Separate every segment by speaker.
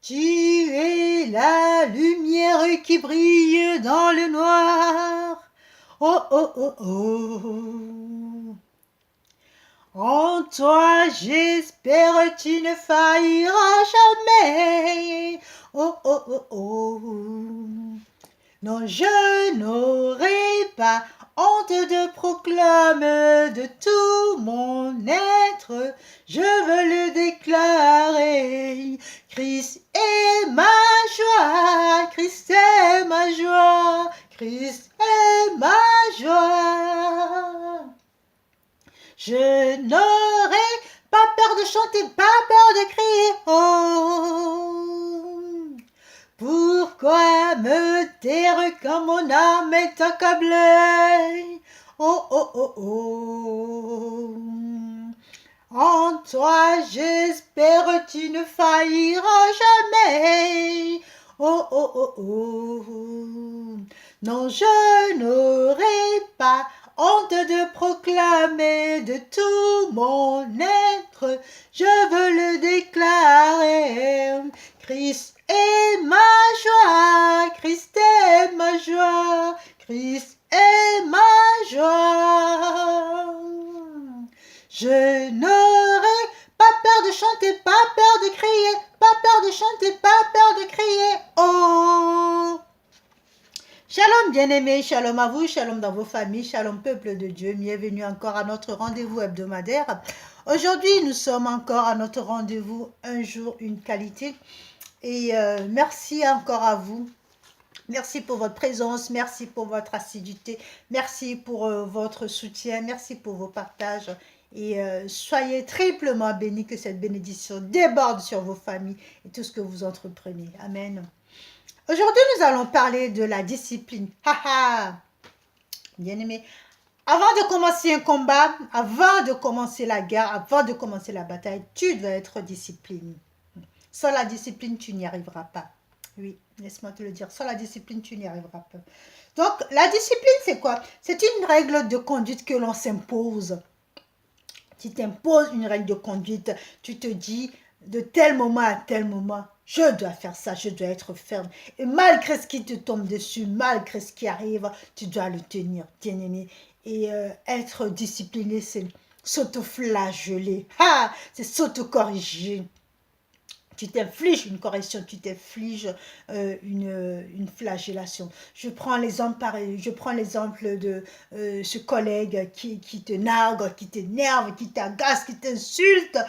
Speaker 1: Tu es la lumière qui brille dans le noir. Oh, oh, oh, oh. En toi j'espère tu ne failliras jamais. Oh, oh, oh, oh. Non, je n'aurai pas honte de proclamer de tout mon être. Je veux le déclarer. Christ est ma joie, Christ est ma joie, Christ est ma joie. Je n'aurai pas peur de chanter, pas peur de crier. Oh, pourquoi me taire quand mon âme est accablée? Oh, oh, oh, oh. En toi j'espère tu ne failliras jamais. Oh, oh, oh, oh. Non, je n'aurai pas honte de proclamer de tout mon être. Je veux le déclarer. Christ est ma joie, Christ est ma joie, Christ est ma joie. Je n'aurai pas peur de chanter, pas peur de crier, pas peur de chanter, pas peur de crier. Oh! Shalom bien-aimés, shalom à vous, shalom dans vos familles, shalom peuple de Dieu. Bienvenue encore à notre rendez-vous hebdomadaire. Aujourd'hui, nous sommes encore à notre rendez-vous un jour, une qualité. Et merci encore à vous. Merci pour votre présence, merci pour votre assiduité, merci pour votre soutien, merci pour vos partages. Et soyez triplement bénis, que cette bénédiction déborde sur vos familles et tout ce que vous entreprenez. Amen. Aujourd'hui, nous allons parler de la discipline. Haha! Bien-aimé, avant de commencer un combat, avant de commencer la guerre, avant de commencer la bataille, tu dois être discipliné. Sans la discipline, tu n'y arriveras pas. Oui, laisse-moi te le dire. Sans la discipline, tu n'y arriveras pas. Donc, la discipline, c'est quoi? C'est une règle de conduite que l'on s'impose. Tu t'imposes une règle de conduite. Tu te dis, de tel moment à tel moment, je dois faire ça, je dois être ferme. Et malgré ce qui te tombe dessus, malgré ce qui arrive, tu dois le tenir, bien-aimé. Et être discipliné, c'est s'auto-flageller. C'est s'auto-corriger. Tu t'infliges une correction, tu t'infliges une flagellation. Je prends l'exemple de ce collègue qui te nargue, qui t'énerve, qui t'agace, qui t'insulte,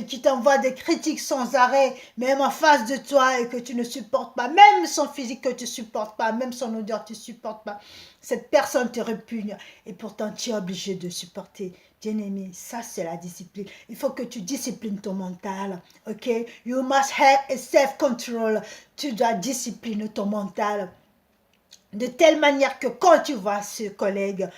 Speaker 1: qui t'envoie des critiques sans arrêt, même en face de toi et que tu ne supportes pas, même son physique que tu ne supportes pas, même son odeur tu ne supportes pas. Cette personne te répugne et pourtant tu es obligé de supporter. Bien-aimé, ça c'est la discipline. Il faut que tu disciplines ton mental, ok? You must have a self-control. Tu dois discipliner ton mental. De telle manière que quand tu vois ce collègue,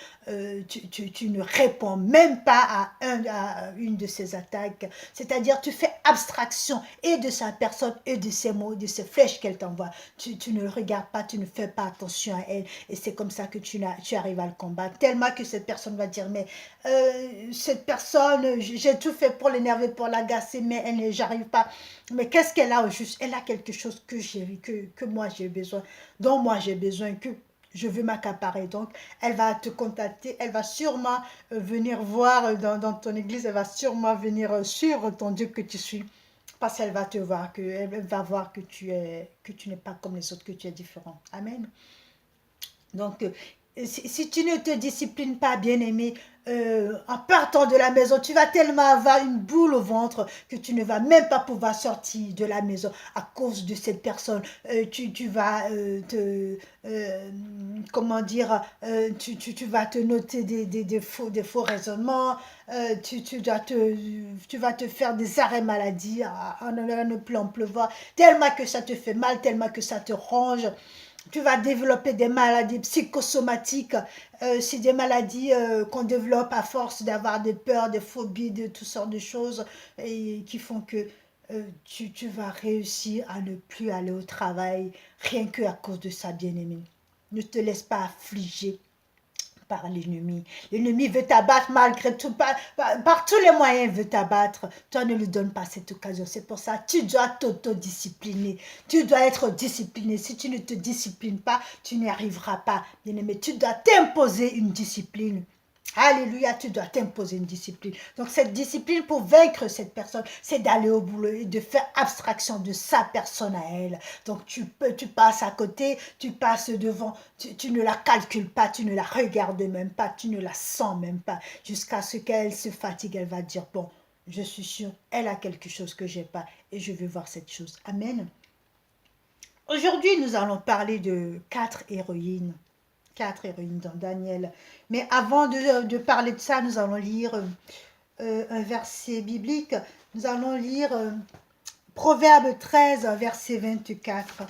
Speaker 1: tu ne réponds même pas à une de ses attaques. C'est-à-dire, tu fais abstraction et de sa personne et de ses mots, de ses flèches qu'elle t'envoie. Tu ne le regardes pas, tu ne fais pas attention à elle. Et c'est comme ça que tu arrives à le combattre. Tellement que cette personne va dire, mais cette personne, j'ai tout fait pour l'énerver, pour l'agacer, mais j'arrive pas. Mais qu'est-ce qu'elle a au juste? Elle a quelque chose que moi j'ai besoin, dont moi j'ai besoin, que je veux m'accaparer. Donc, elle va te contacter, elle va sûrement venir voir dans ton église, elle va sûrement venir suivre ton Dieu que tu suis. Parce qu'elle va te voir, elle va voir que tu n'es pas comme les autres, que tu es différent. Amen. Donc, si tu ne te disciplines pas, bien-aimé, en partant de la maison, tu vas tellement avoir une boule au ventre que tu ne vas même pas pouvoir sortir de la maison à cause de cette personne. Tu vas comment dire, tu vas te noter des faux raisonnements, tu vas te faire des arrêts maladie en ne plan pleuvoir, tellement que ça te fait mal, tellement que ça te ronge. Tu vas développer des maladies psychosomatiques. C'est des maladies qu'on développe à force d'avoir des peurs, des phobies, de toutes sortes de choses et qui font que tu vas réussir à ne plus aller au travail rien qu'à cause de ça, bien-aimé. Ne te laisse pas affliger par l'ennemi. L'ennemi veut t'abattre malgré tout, par tous les moyens il veut t'abattre. Toi, ne lui donne pas cette occasion. C'est pour ça que tu dois t'autodiscipliner. Tu dois être discipliné. Si tu ne te disciplines pas, tu n'y arriveras pas. Bien-aimé, tu dois t'imposer une discipline. Alléluia, tu dois t'imposer une discipline. Donc cette discipline pour vaincre cette personne, c'est d'aller au boulot et de faire abstraction de sa personne à elle. Donc tu passes à côté, tu passes devant, tu ne la calcules pas, tu ne la regardes même pas, tu ne la sens même pas. Jusqu'à ce qu'elle se fatigue, elle va dire, bon, je suis sûre, elle a quelque chose que j'ai pas et je veux voir cette chose. Amen. Aujourd'hui, nous allons parler de 4 héroïnes. 4 héroïnes dans Daniel. Mais avant de parler de ça, nous allons lire un verset biblique. Nous allons lire Proverbe 13, verset 24.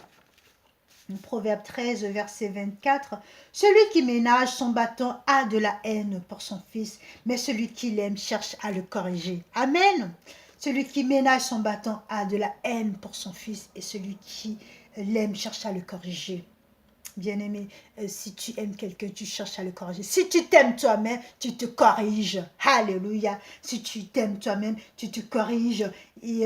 Speaker 1: Proverbe 13, verset 24. Celui qui ménage son bâton a de la haine pour son fils, mais celui qui l'aime cherche à le corriger. Amen. Celui qui ménage son bâton a de la haine pour son fils, et celui qui l'aime cherche à le corriger. Bien-aimé, si tu aimes quelqu'un, tu cherches à le corriger. Si tu t'aimes toi-même, tu te corriges. Alléluia. Si tu t'aimes toi-même, tu te corriges et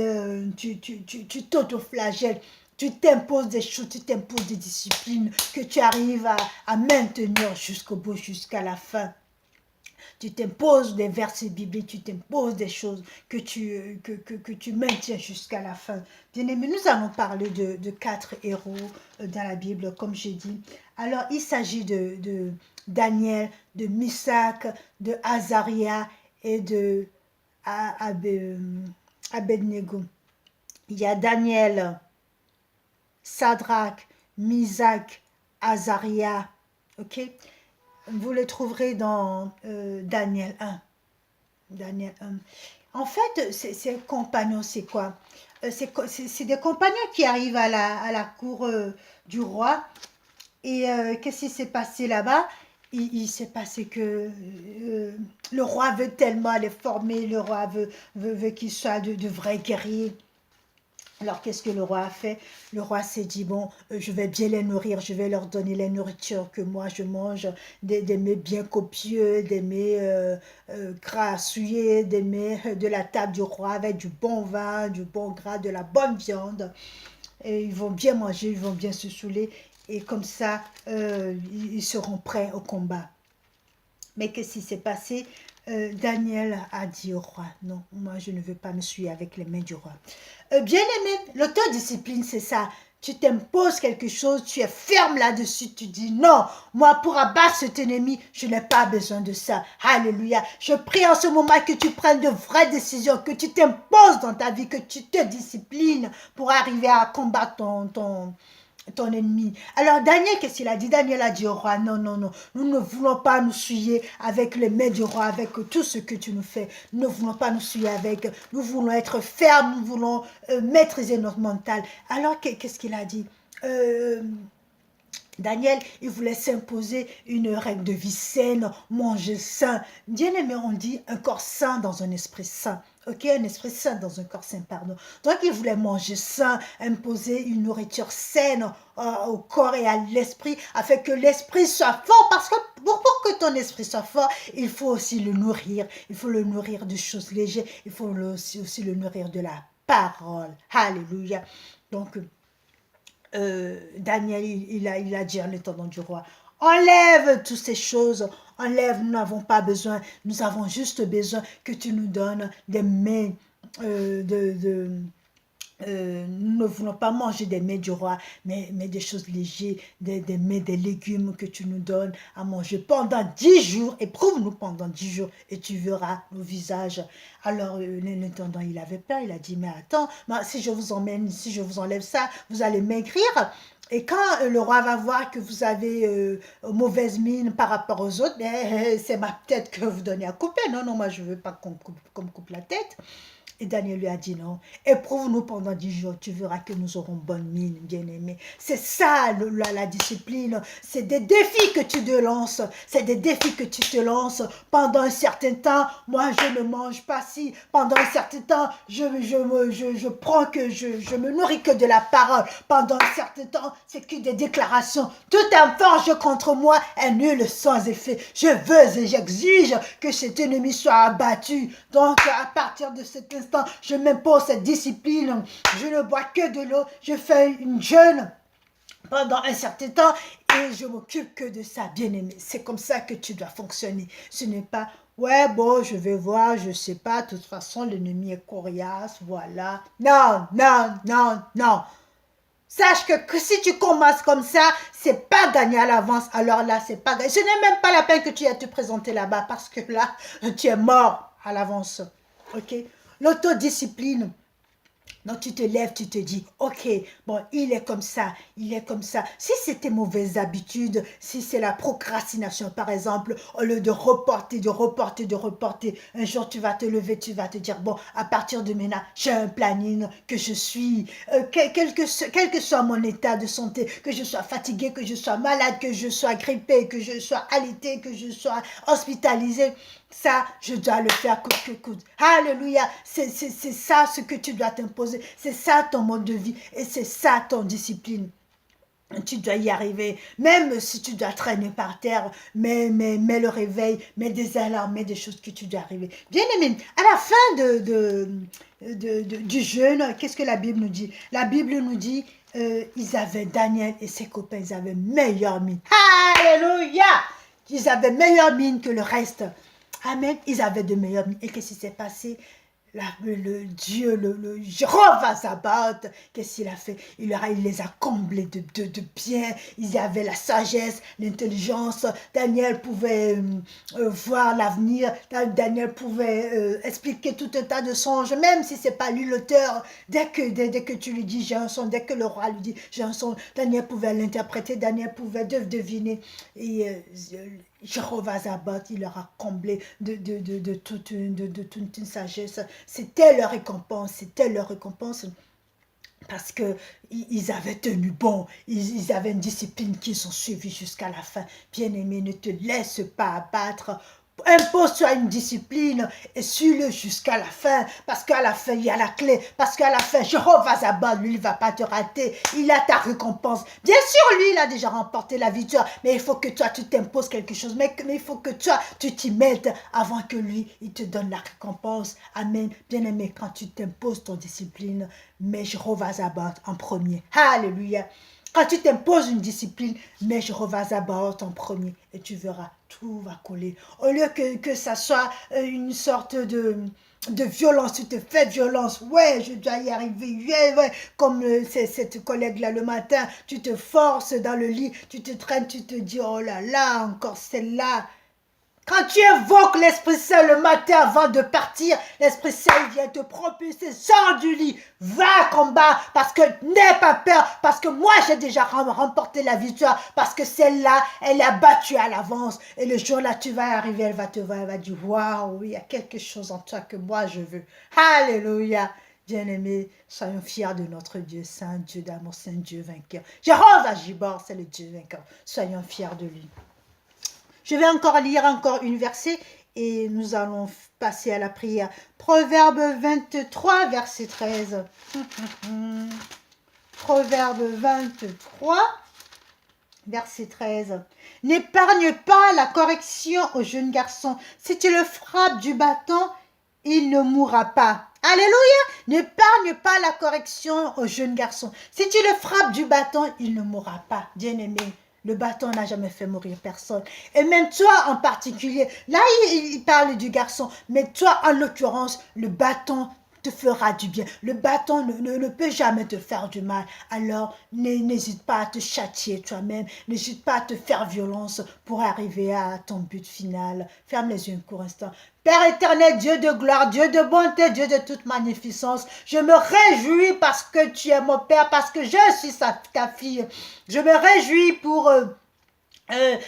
Speaker 1: tu t'autoflagelles. Tu t'imposes des choses, tu t'imposes des disciplines que tu arrives à maintenir jusqu'au bout, jusqu'à la fin. Tu t'imposes des versets bibliques, tu t'imposes des choses que tu maintiens jusqu'à la fin. Bien-aimés, nous allons parler de 4 héros dans la Bible, comme j'ai dit. Alors, il s'agit de Daniel, de Misac, de Azaria et de Abednego. Il y a Daniel, Sadrach, Misac, Azaria, ok? Vous le trouverez dans Daniel 1. Daniel 1. En fait, ces compagnons, c'est quoi? C'est des compagnons qui arrivent à la cour du roi. Et qu'est-ce qui s'est passé là-bas? Il s'est passé que le roi veut tellement les former, le roi veut qu'ils soient de vrais guerriers. Alors, qu'est-ce que le roi a fait? Le roi s'est dit, bon, je vais bien les nourrir, je vais leur donner la nourriture que moi je mange, des mets bien copieux, des mets grassouillés, des mets de la table du roi avec du bon vin, du bon gras, de la bonne viande. Et ils vont bien manger, ils vont bien se saouler, et comme ça, ils seront prêts au combat. Mais qu'est-ce qui s'est passé? Daniel a dit au roi, non, moi je ne veux pas me souiller avec les mains du roi. Bien-aimé, l'autodiscipline, c'est ça. Tu t'imposes quelque chose, tu es ferme là-dessus, tu dis non, moi pour abattre cet ennemi, je n'ai pas besoin de ça. Alléluia. Je prie en ce moment que tu prennes de vraies décisions, que tu t'imposes dans ta vie, que tu te disciplines pour arriver à combattre ton ennemi. Alors Daniel, qu'est-ce qu'il a dit? Daniel a dit au roi, non, non, non, nous ne voulons pas nous souiller avec les mains du roi, avec tout ce que tu nous fais. Nous ne voulons pas nous souiller avec, nous voulons être fermes, nous voulons maîtriser notre mental. Alors qu'est-ce qu'il a dit? Daniel, il voulait s'imposer une règle de vie saine, manger sain. Bien aimé, on dit un corps sain dans un esprit sain. Ok, un esprit sain dans un corps sain, pardon. Donc, il voulait manger sain, imposer une nourriture saine au corps et à l'esprit, afin que l'esprit soit fort. Parce que pour que ton esprit soit fort, il faut aussi le nourrir. Il faut le nourrir de choses légères. Il faut aussi le nourrir de la parole. Alléluia. Donc, Daniel, il a dit en l'étendant du roi, enlève toutes ces choses, enlève, nous n'avons pas besoin, nous avons juste besoin que tu nous donnes des mets nous ne voulons pas manger des mets du roi, mais des choses légères, des mets, des légumes que tu nous donnes à manger pendant 10 jours. Éprouve-nous pendant 10 jours et tu verras nos visages. Alors l'intendant, il avait peur, il a dit, mais attends, si je vous enlève ça, vous allez maigrir. Et quand le roi va voir que vous avez mauvaise mine par rapport aux autres, c'est ma tête que vous donnez à couper. Non, non, moi je ne veux pas qu'on me coupe la tête. Et Daniel lui a dit non. Éprouve-nous pendant 10 jours, tu verras que nous aurons bonne mine, bien-aimé. C'est ça la discipline. C'est des défis que tu te lances. C'est des défis que tu te lances. Pendant un certain temps, moi je ne mange pas si. Pendant un certain temps, je me nourris que de la parole. Pendant un certain temps, c'est que des déclarations. Toute forge contre moi est nulle sans effet. Je veux et j'exige que cet ennemi soit abattu. Donc à partir de cet instant, je m'impose cette discipline, je ne bois que de l'eau, je fais une jeûne pendant un certain temps et je m'occupe que de ça, bien-aimé. C'est comme ça que tu dois fonctionner. Ce n'est pas, ouais, bon, je vais voir, je ne sais pas, de toute façon, l'ennemi est coriace, voilà. Non, non, non, non. Sache que si tu commences comme ça, c'est pas gagné à l'avance. Alors là, c'est pas gagné. Ce n'est même pas la peine que tu aies te présenter là-bas parce que là, tu es mort à l'avance. Ok? L'autodiscipline. Donc tu te lèves, tu te dis, ok, bon, il est comme ça, il est comme ça. Si c'est tes mauvaises habitudes, si c'est la procrastination par exemple, au lieu de reporter, un jour tu vas te lever, tu vas te dire, bon, à partir de maintenant, j'ai un planning que je suis, quel que soit mon état de santé, que je sois fatigué, que je sois malade, que je sois grippé, que je sois alité, que je sois hospitalisé. Ça, je dois le faire coûte que coûte. Alléluia. C'est ça ce que tu dois t'imposer. C'est ça ton mode de vie. Et c'est ça ton discipline. Tu dois y arriver. Même si tu dois traîner par terre, mets le réveil, mets des alarmes, mets des choses que tu dois arriver. Bien aimé, à la fin du jeûne, qu'est-ce que la Bible nous dit? La Bible nous dit, ils avaient Daniel et ses copains, ils avaient meilleure mine. Alléluia. Ils avaient meilleure mine que le reste. Amen. Ils avaient de meilleures mines. Et qu'est-ce qui s'est passé? Le Dieu, le Jéhovah Sabaoth, qu'est-ce qu'il a fait? Il les a comblés de bien. Ils avaient la sagesse, l'intelligence. Daniel pouvait voir l'avenir. Daniel pouvait expliquer tout un tas de songes, même si ce n'est pas lui l'auteur. Dès que tu lui dis j'ai un son, dès que le roi lui dit j'ai un son, Daniel pouvait l'interpréter, Daniel pouvait deviner. Et Jéhovah Sabaoth, il leur a comblé de toute une sagesse. C'était leur récompense, parce que ils avaient tenu bon, ils avaient une discipline qu'ils ont suivie jusqu'à la fin. Bien-aimé, ne te laisse pas abattre. Impose-toi une discipline et suis-le jusqu'à la fin, parce qu'à la fin, il y a la clé, parce qu'à la fin, Jéhovah Sabaoth, lui, il ne va pas te rater, il a ta récompense. Bien sûr, lui, il a déjà remporté la victoire, mais il faut que toi, tu t'imposes quelque chose, mais il faut que toi, tu t'y mettes avant que lui, il te donne la récompense. Amen. Bien-aimé, quand tu t'imposes ton discipline, mets Jéhovah Sabaoth en premier. Alléluia. Quand tu t'imposes une discipline, mets Jéhovah Sabaoth en premier et tu verras, tout va coller. Au lieu que ça soit une sorte de violence, tu te fais violence, ouais, je dois y arriver, ouais. Comme cette collègue-là le matin, tu te forces dans le lit, tu te traînes, tu te dis, oh là là, encore celle-là. Quand tu invoques l'Esprit Saint le matin avant de partir, l'Esprit Saint vient te propulser, sors du lit, va combat, parce que n'aie pas peur, parce que moi j'ai déjà remporté la victoire, parce que celle-là, elle est battue à l'avance, et le jour-là tu vas arriver, elle va te voir, elle va dire, waouh, il y a quelque chose en toi que moi je veux. Alléluia. Bien-aimés, soyons fiers de notre Dieu Saint, Dieu d'amour, Saint Dieu vainqueur. Jéhovah Jibor, c'est le Dieu vainqueur. Soyons fiers de lui. Je vais lire une verset et nous allons passer à la prière. Proverbe 23, verset 13. Proverbe 23, verset 13. N'épargne pas la correction au jeune garçon. Si tu le frappes du bâton, il ne mourra pas. Alléluia! N'épargne pas la correction au jeune garçon. Si tu le frappes du bâton, il ne mourra pas. Bien-aimé. Le bâton n'a jamais fait mourir personne. Et même toi en particulier, là il parle du garçon, mais toi en l'occurrence, le bâton te fera du bien. Le bâton ne peut jamais te faire du mal. Alors n'hésite pas à te châtier toi-même, n'hésite pas à te faire violence pour arriver à ton but final. Ferme les yeux un court instant. Père éternel, Dieu de gloire, Dieu de bonté, Dieu de toute magnificence, je me réjouis parce que tu es mon Père, parce que je suis ta fille. Je me réjouis pour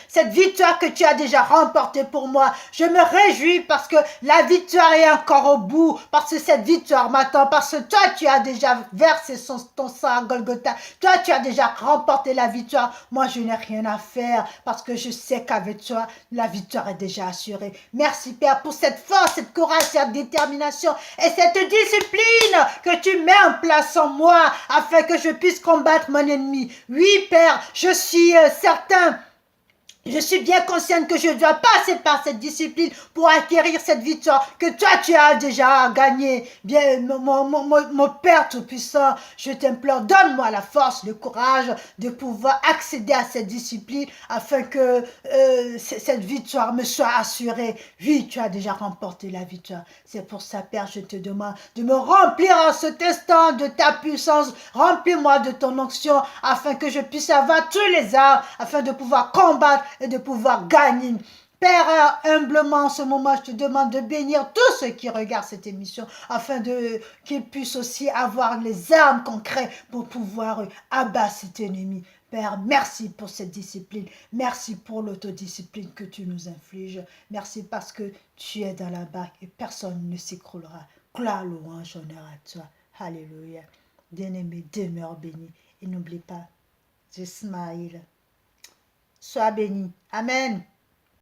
Speaker 1: cette victoire que tu as déjà remportée pour moi. Je me réjouis parce que la victoire est encore au bout, parce que cette victoire m'attend, parce que toi tu as déjà versé ton sang à Golgotha, toi tu as déjà remporté la victoire. Moi je n'ai rien à faire parce que je sais qu'avec toi la victoire est déjà assurée. Merci Père pour cette force, cette courage, cette détermination et cette discipline que tu mets en place en moi afin que je puisse combattre mon ennemi. Oui Père, je suis certain. Je suis bien consciente que je dois passer par cette discipline pour acquérir cette victoire que toi tu as déjà gagnée. Bien, mon Père Tout-Puissant, je t'implore, donne-moi la force, le courage de pouvoir accéder à cette discipline afin que cette victoire me soit assurée. Oui, tu as déjà remporté la victoire. C'est pour ça, Père, je te demande de me remplir en cet instant de ta puissance. Remplis-moi de ton onction afin que je puisse avoir tous les armes, afin de pouvoir combattre et de pouvoir gagner. Père, humblement en ce moment, je te demande de bénir tous ceux qui regardent cette émission afin qu'ils puissent aussi avoir les armes concrètes pour pouvoir abattre cet ennemi. Père, merci pour cette discipline. Merci pour l'autodiscipline que tu nous infliges. Merci parce que tu es dans la barque et personne ne s'écroulera. Gloire, louange, honneur à toi. Alléluia. Bien-aimé, demeure béni. Et n'oublie pas, je smile. Sois béni. Amen.